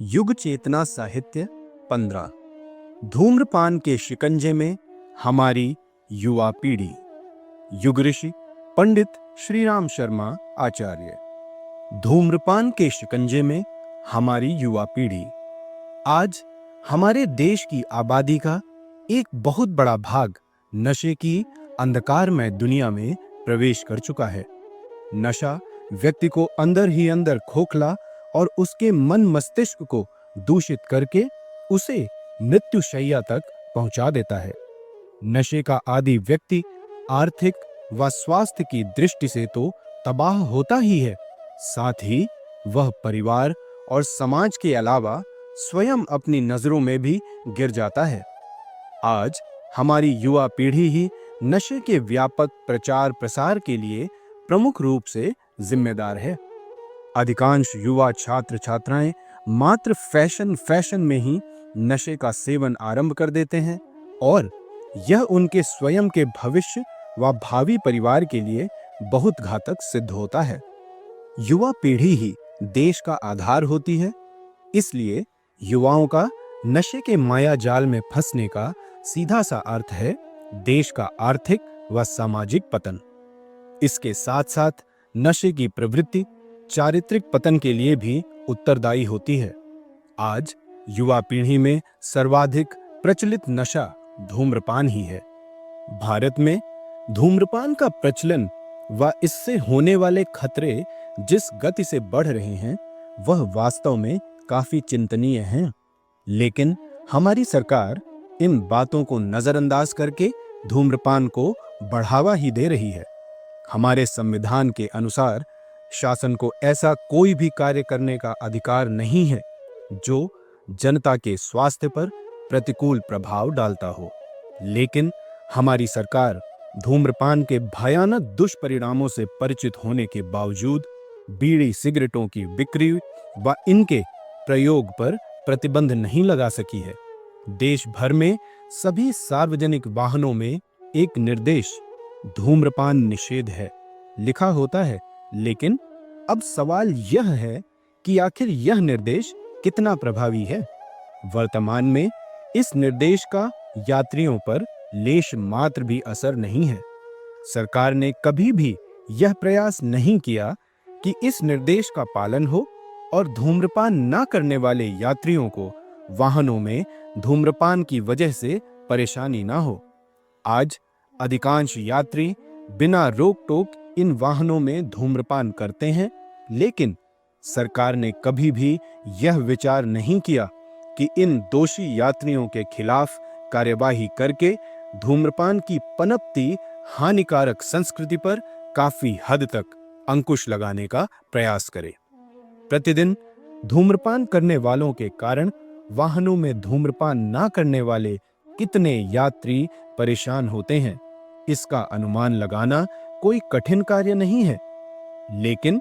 युग चेतना साहित्य 15। धूम्रपान के शिकंजे में हमारी युवा पीढ़ी। युग ऋषि पंडित श्रीराम शर्मा आचार्य। धूम्रपान के शिकंजे में हमारी युवा पीढ़ी। आज हमारे देश की आबादी का एक बहुत बड़ा भाग नशे की अंधकारमय दुनिया में प्रवेश कर चुका है। नशा व्यक्ति को अंदर ही अंदर खोखला और उसके मन मस्तिष्क को दूषित करके उसे मृत्युशैया तक पहुंचा देता है। नशे का आदी व्यक्ति आर्थिक व स्वास्थ्य की दृष्टि से तो तबाह होता ही है, साथ ही वह परिवार और समाज के अलावा स्वयं अपनी नजरों में भी गिर जाता है। आज हमारी युवा पीढ़ी ही नशे के व्यापक प्रचार प्रसार के लिए प्रमुख रूप से जिम्मेदार है। अधिकांश युवा छात्र छात्राएं मात्र फैशन में ही नशे का सेवन आरंभ कर देते हैं और यह उनके स्वयं के भविष्य व भावी परिवार के लिए बहुत घातक सिद्ध होता है। युवा पीढ़ी ही देश का आधार होती है, इसलिए युवाओं का नशे के माया जाल में फंसने का सीधा सा अर्थ है देश का आर्थिक व सामाजिक पतन। इसके साथ साथ नशे की प्रवृत्ति चारित्रिक पतन के लिए भी उत्तरदायी होती है। आज युवा पीढ़ी में सर्वाधिक प्रचलित नशा धूम्रपान ही है। भारत में धूम्रपान का प्रचलन व इससे होने वाले खतरे जिस गति से बढ़ रहे हैं वह वास्तव में काफी चिंतनीय हैं। लेकिन हमारी सरकार इन बातों को नजरअंदाज करके धूम्रपान को बढ़ावा ही दे रही है। हमारे संविधान के अनुसार शासन को ऐसा कोई भी कार्य करने का अधिकार नहीं है जो जनता के स्वास्थ्य पर प्रतिकूल प्रभाव डालता हो। लेकिन हमारी सरकार धूम्रपान के भयानक दुष्परिणामों से परिचित होने के बावजूद बीड़ी सिगरेटों की बिक्री व इनके प्रयोग पर प्रतिबंध नहीं लगा सकी है। देश भर में सभी सार्वजनिक वाहनों में एक निर्देश धूम्रपान निषेध है लिखा होता है, लेकिन अब सवाल यह है कि आखिर यह निर्देश कितना प्रभावी है। वर्तमान में इस निर्देश का यात्रियों पर लेश मात्र भी असर नहीं है। सरकार ने कभी भी यह प्रयास नहीं किया कि इस निर्देश का पालन हो और धूम्रपान न करने वाले यात्रियों को वाहनों में धूम्रपान की वजह से परेशानी न हो। आज अधिकांश यात्री बिना रोक टोक इन वाहनों में धूम्रपान करते हैं, लेकिन सरकार ने कभी भी यह विचार नहीं किया कि इन दोषी यात्रियों के खिलाफ कार्यवाही करके धूम्रपान की पनपती हानिकारक संस्कृति पर काफी हद तक अंकुश लगाने का प्रयास करे। प्रतिदिन धूम्रपान करने वालों के कारण वाहनों में धूम्रपान न करने वाले कितने यात्री परेशान होते हैं, इसका अनुमान लगाना कोई कठिन कार्य नहीं है। लेकिन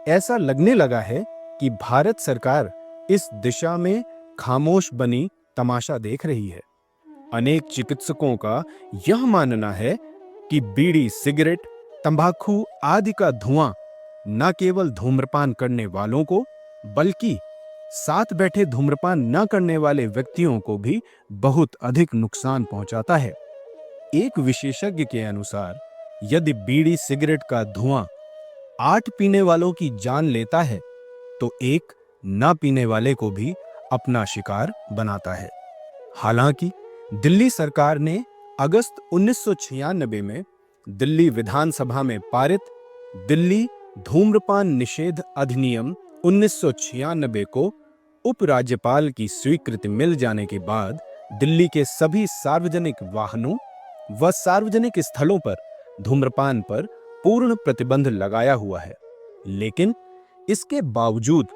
ऐसा लगने लगा है कि भारत सरकार इस दिशा में खामोश बनी तमाशा देख रही है। अनेक चिकित्सकों का यह मानना है कि बीड़ी सिगरेट तंबाकू आदि का धुआं न केवल धूम्रपान करने वालों को बल्कि साथ बैठे धूम्रपान न करने वाले व्यक्तियों को भी बहुत अधिक नुकसान पहुंचाता है। एक विशेषज्ञ के अनुसार यदि बीड़ी सिगरेट का धुआं 8 पीने वालों की जान लेता है तो एक न पीने वाले को भी अपना शिकार बनाता है। हालांकि दिल्ली सरकार ने अगस्त 1996 में दिल्ली विधानसभा में पारित दिल्ली धूम्रपान निषेध अधिनियम 1996 को उपराज्यपाल की स्वीकृति मिल जाने के बाद दिल्ली के सभी सार्वजनिक वाहनों व सार्वजनिक स्थलों पर धूम्रपान पर पूर्ण प्रतिबंध लगाया हुआ है। लेकिन इसके बावजूद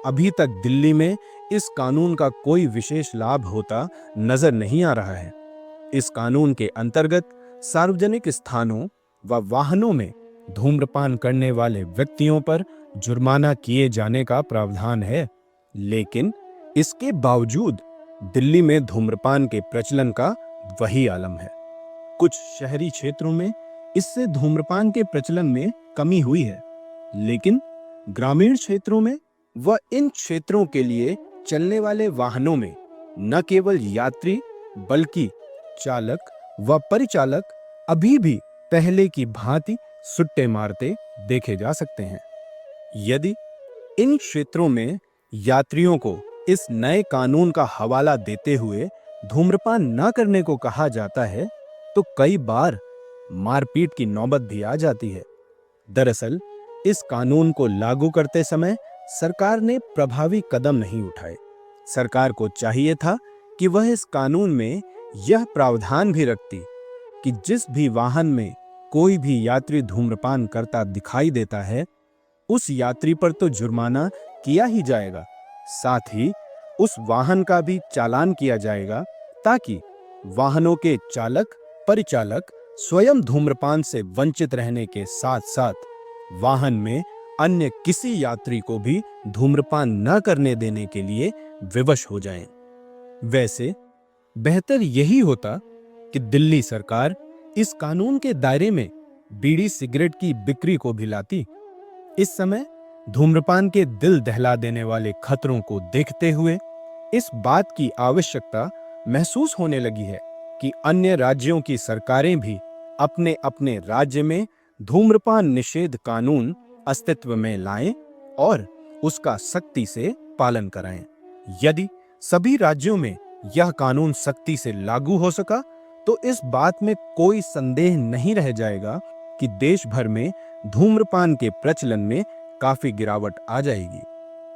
अभी तक दिल्ली में इस कानून का कोई विशेष लाभ होता नजर नहीं आ रहा है। इस कानून के अंतर्गत सार्वजनिक स्थानों व वाहनों में धूम्रपान करने वाले व्यक्तियों पर जुर्माना किए जाने का प्रावधान है, लेकिन इसके बावजूद दिल्ली में धूम्रपान के प्रचलन का वही आलम है। कुछ शहरी क्षेत्रों में इससे धूम्रपान के प्रचलन में कमी हुई है, लेकिन ग्रामीण क्षेत्रों में व इन क्षेत्रों के लिए चलने वाले वाहनों में न केवल यात्री बल्कि चालक व परिचालक अभी भी पहले की भांति सुट्टे मारते देखे जा सकते हैं। यदि इन क्षेत्रों में यात्रियों को इस नए कानून का हवाला देते हुए धूम्रपान न करने को कहा जाता है तो कई बार मारपीट की नौबत भी आ जाती है। दरअसल इस कानून को लागू करते समय सरकार ने प्रभावी कदम नहीं उठाए। सरकार को चाहिए था कि वह इस कानून में यह प्रावधान भी रखती कि जिस भी वाहन में कोई भी यात्री धूम्रपान करता दिखाई देता है उस यात्री पर तो जुर्माना किया ही जाएगा, साथ ही उस वाहन का भी चालान किया जाएगा ताकि वाहनों के चालक परिचालक स्वयं धूम्रपान से वंचित रहने के साथ साथ वाहन में अन्य किसी यात्री को भी धूम्रपान न करने देने के लिए विवश हो जाएं। वैसे बेहतर यही होता कि दिल्ली सरकार इस कानून के दायरे में बीड़ी सिगरेट की बिक्री को भी लाती। इस समय धूम्रपान के दिल दहला देने वाले खतरों को देखते हुए इस बात की आवश्यकता महसूस होने लगी है कि अन्य राज्यों की सरकारें भी अपने अपने राज्य में धूम्रपान निषेध कानून अस्तित्व में लाएं और उसका सख्ती से पालन कराएं। यदि सभी राज्यों में यह कानून सख्ती से लागू हो सका तो इस बात में कोई संदेह नहीं रह जाएगा कि देश भर में धूम्रपान के प्रचलन में काफी गिरावट आ जाएगी।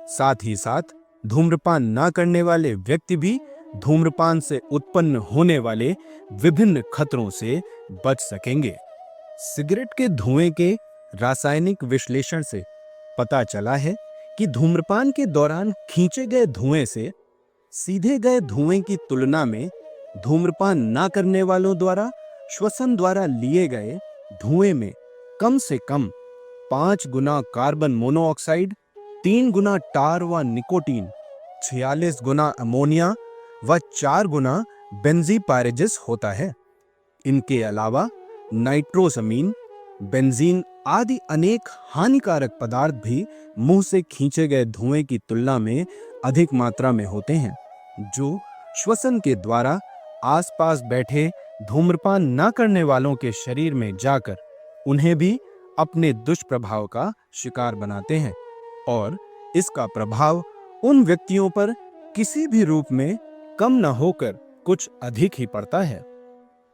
साथ ही साथ धूम्रपान न करने वाले व्यक्ति भी धूम्रपान से उत्पन्न होने वाले विभिन्न खतरों से बच सकेंगे। सिगरेट के धुएं के रासायनिक विश्लेषण से पता चला है कि धूम्रपान के दौरान खींचे गए धुएं से सीधे गए धुएं की तुलना में धूम्रपान न करने वालों द्वारा श्वसन द्वारा लिए गए धुएं में कम से कम 5 गुना कार्बन मोनोऑक्साइड, 3 गुना टार व निकोटीन, 46 गुना अमोनिया व 4 गुना बेंजीपायरेजिस होता है। इनके अलावा नाइट्रोसमीन, बेंजीन आदि अनेक हानिकारक पदार्थ भी मुंह से खींचे गए धुएं की तुलना में अधिक मात्रा में होते हैं, जो श्वसन के द्वारा आसपास बैठे धूम्रपान न करने वालों के शरीर में जाकर उन्हें भी अपने दुष्प्रभाव का शिकार बनाते हैं और इसका प्रभाव उन व्यक्तियों पर किसी भी रूप में कम न होकर कुछ अधिक ही पड़ता है।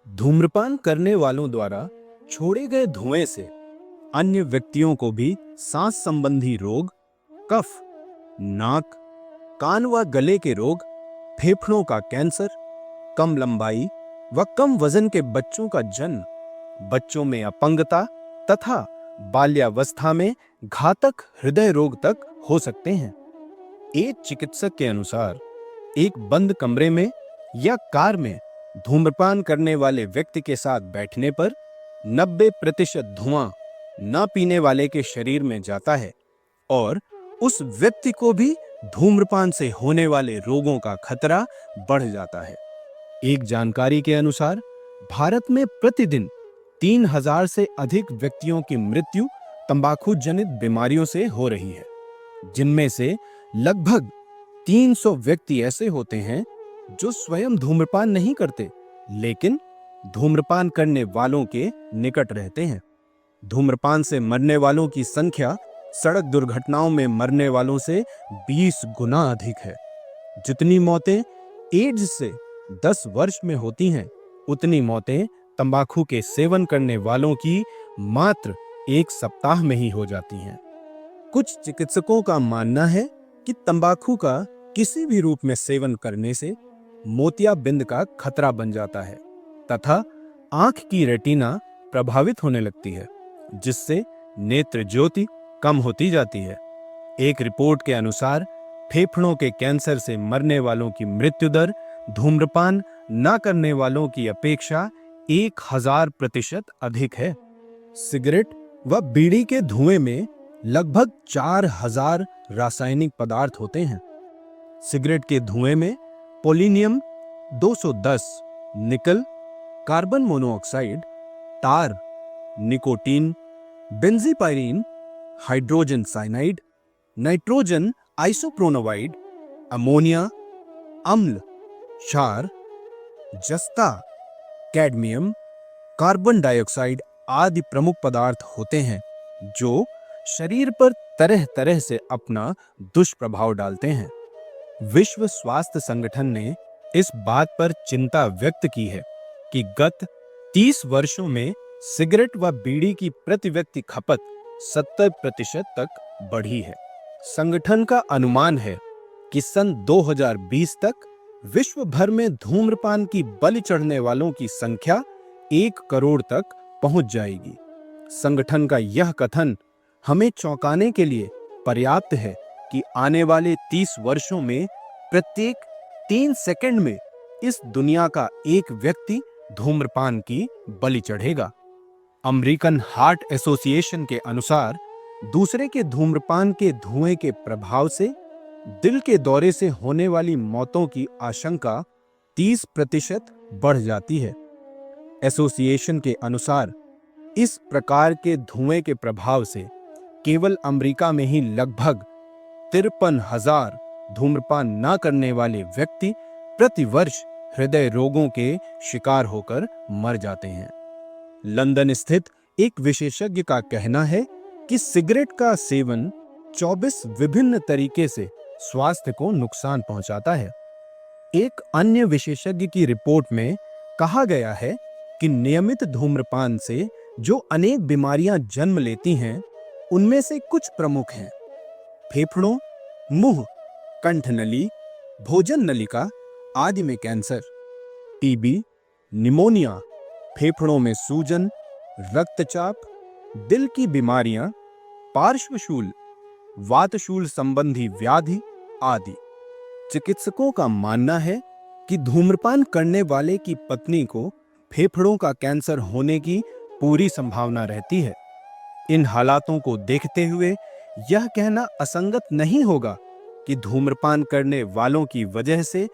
धूम्रपान करने वालों द्वारा छोड़े गए धुएं से अन्य व्यक्तियों को भी सांस संबंधी रोग, कफ, नाक, कान व गले के रोग, फेफड़ों का कैंसर, कम लंबाई व कम वजन के बच्चों का जन्म, बच्चों में अपंगता तथा बाल्यावस्था में घातक हृदय रोग तक हो सकते हैं। एक चिकित्सक के अनुसार एक बंद कमरे में या कार में धूम्रपान करने वाले व्यक्ति के साथ बैठने पर 90% धुआं न पीने वाले के शरीर में जाता है और उस व्यक्ति को भी धूम्रपान से होने वाले रोगों का खतरा बढ़ जाता है। एक जानकारी के अनुसार भारत में प्रतिदिन 3000 से अधिक व्यक्तियों की मृत्यु तंबाकू जनित बीमारियों से हो रही है, जिनमें से लगभग 300 व्यक्ति ऐसे होते हैं जो स्वयं धूम्रपान नहीं करते लेकिन धूम्रपान करने वालों के निकट रहते हैं। धूम्रपान से मरने वालों की संख्या सड़क दुर्घटनाओं में मरने वालों से 20 गुना अधिक है। जितनी मौतें एड्स से 10 वर्ष में होती हैं, उतनी मौतें तंबाकू के सेवन करने वालों की मात्र 1 सप्ताह में ही हो जाती हैं। कुछ चिकित्सकों का मानना है कि तंबाकू का किसी भी रूप में सेवन करने से मोतियाबिंद का खतरा बन जाता है तथा आंख की रेटिना प्रभावित होने लगती है, जिससे नेत्र ज्योति कम होती जाती है। एक रिपोर्ट के अनुसार फेफड़ों के कैंसर से मरने वालों की मृत्यु दर धूम्रपान न करने वालों की अपेक्षा 1000% अधिक है। सिगरेट व बीड़ी के धुएं में लगभग 4000 रासायनिक पदार्थ होते हैं। सिगरेट के धुएं में polonium 210, nickel, carbon monoxide, tar, nicotine, benzopyrene, hydrogen cyanide, nitrogen आइसोप्रोनोवाइड, अमोनिया, अम्ल, क्षार, जस्ता, कैडमियम, कार्बन डाइऑक्साइड आदि प्रमुख पदार्थ होते हैं जो शरीर पर तरह तरह से अपना दुष्प्रभाव डालते हैं। विश्व स्वास्थ्य संगठन ने इस बात पर चिंता व्यक्त की है कि गत 30 वर्षों में सिगरेट व बीड़ी की प्रति व्यक्ति खपत 70% तक बढ़ी है। संगठन का अनुमान है कि सन 2020 तक विश्व भर में धूम्रपान की बलि चढ़ने वालों की संख्या 1 करोड़ तक पहुंच जाएगी। संगठन का यह कथन हमें चौंकाने के लिए पर्याप्त है कि आने वाले 30 वर्षों में प्रत्येक 3 सेकंड में इस दुनिया का एक व्यक्ति धूम्रपान की बलि चढ़ेगा। अमेरिकन हार्ट एसोसिएशन के अनुसार दूसरे के धूम्रपान के धुएं के प्रभाव से दिल के दौरे से होने वाली मौतों की आशंका 30% बढ़ जाती है। एसोसिएशन के अनुसार इस प्रकार के धुएं के प्रभाव से केवल अमेरिका में ही लगभग 53,000 धूम्रपान न करने वाले व्यक्ति प्रति वर्ष हृदय रोगों के शिकार होकर मर जाते हैं। लंदन स्थित एक विशेषज्ञ का कहना है कि सिगरेट का सेवन 24 विभिन्न तरीके से स्वास्थ्य को नुकसान पहुंचाता है। एक अन्य विशेषज्ञ की रिपोर्ट में कहा गया है कि नियमित धूम्रपान से जो अनेक बीमारियां जन्म लेती हैं, उनमें से कुछ प्रमुख हैं: फेफड़ों, मुंह, कंठनली, भोजन नलिका आदि में कैंसर, टीबी, निमोनिया, फेफड़ों में सूजन, रक्तचाप, दिल की बीमारियां, पार्श्वशूल, वातशूल संबंधी व्याधि आदि। चिकित्सकों का मानना है कि धूम्रपान करने वाले की पत्नी को फेफड़ों का कैंसर होने की पूरी संभावना रहती है। इन हालातों को देखते हुए यह कहना असंगत नहीं होगा कि धूम्रपान करने वालों की वजह से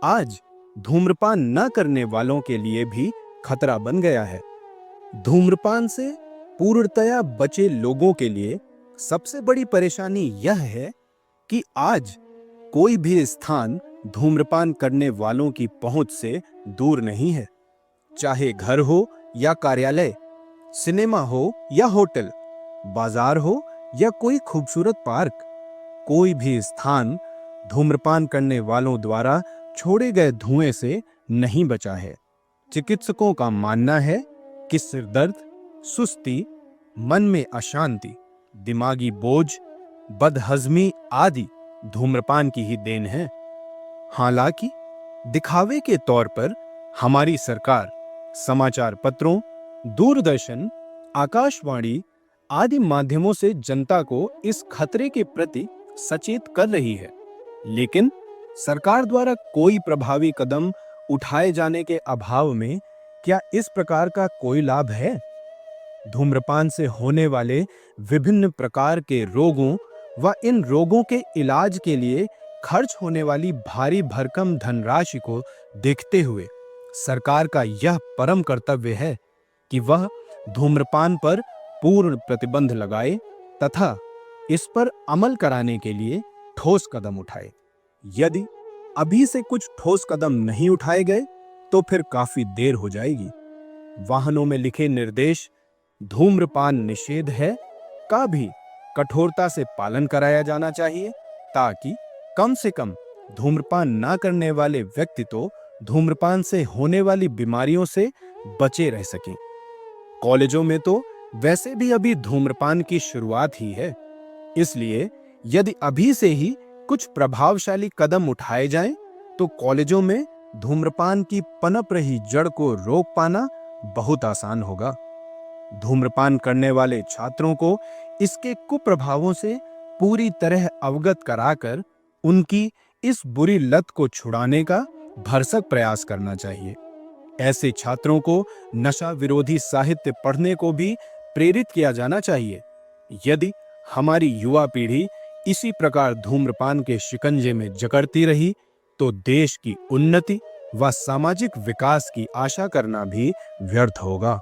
आज धूम्रपान न करने वालों के लिए भी खतरा बन गया है। धूम्रपान से पूर्णतया बचे लोगों के लिए सबसे बड़ी परेशानी यह है कि आज कोई भी स्थान धूम्रपान करने वालों की पहुंच से दूर नहीं है। चाहे घर हो या कार्यालय, सिनेमा हो या होटल, बाजार हो या कोई खूबसूरत पार्क, कोई भी स्थान धूम्रपान करने वालों द्वारा छोड़े गए धुएं से नहीं बचा है। चिकित्सकों का मानना है कि सिरदर्द, सुस्ती, मन में अशांति, दिमागी बोझ, बदहजमी आदि धूम्रपान की ही देन है। हालांकि दिखावे के तौर पर हमारी सरकार समाचार पत्रों, दूरदर्शन, आकाशवाणी आदि माध्यमों से जनता को इस खतरे के प्रति सचेत कर रही है, लेकिन सरकार द्वारा कोई प्रभावी कदम उठाए जाने के अभाव में क्या इस प्रकार का कोई लाभ है? धूम्रपान से होने वाले विभिन्न प्रकार के रोगों व इन रोगों के इलाज के लिए खर्च होने वाली भारी भरकम धनराशि को देखते हुए सरकार का यह परम कर्तव्य है कि वह धूम्रपान पर पूर्ण प्रतिबंध लगाए तथा इस पर अमल कराने के लिए ठोस कदम उठाए। यदि अभी से कुछ ठोस कदम नहीं उठाए गए तो फिर काफी देर हो जाएगी। वाहनों में लिखे निर्देश धूम्रपान निषेध है का भी कठोरता से पालन कराया जाना चाहिए, ताकि कम से कम धूम्रपान ना करने वाले व्यक्ति तो धूम्रपान से होने वाली बीमारियों से बचे रह सकें। कॉलेजों में तो वैसे भी अभी धूम्रपान की शुरुआत ही है, इसलिए यदि अभी से ही कुछ प्रभावशाली कदम उठाए जाएं, तो कॉलेजों में धूम्रपान की पनप रही जड़ को रोक पाना बहुत आसान होगा। धूम्रपान करने वाले छात्रों को इसके कुप्रभावों से पूरी तरह अवगत कराकर उनकी इस बुरी लत को छुड़ाने का भरसक प्रयास करना चाहिए। ऐसे छात्रों को नशा विरोधी साहित्य पढ़ने को भी प्रेरित किया जाना चाहिए। यदि हमारी युवा पीढ़ी इसी प्रकार धूम्रपान के शिकंजे में जकड़ती रही तो देश की उन्नति व सामाजिक विकास की आशा करना भी व्यर्थ होगा।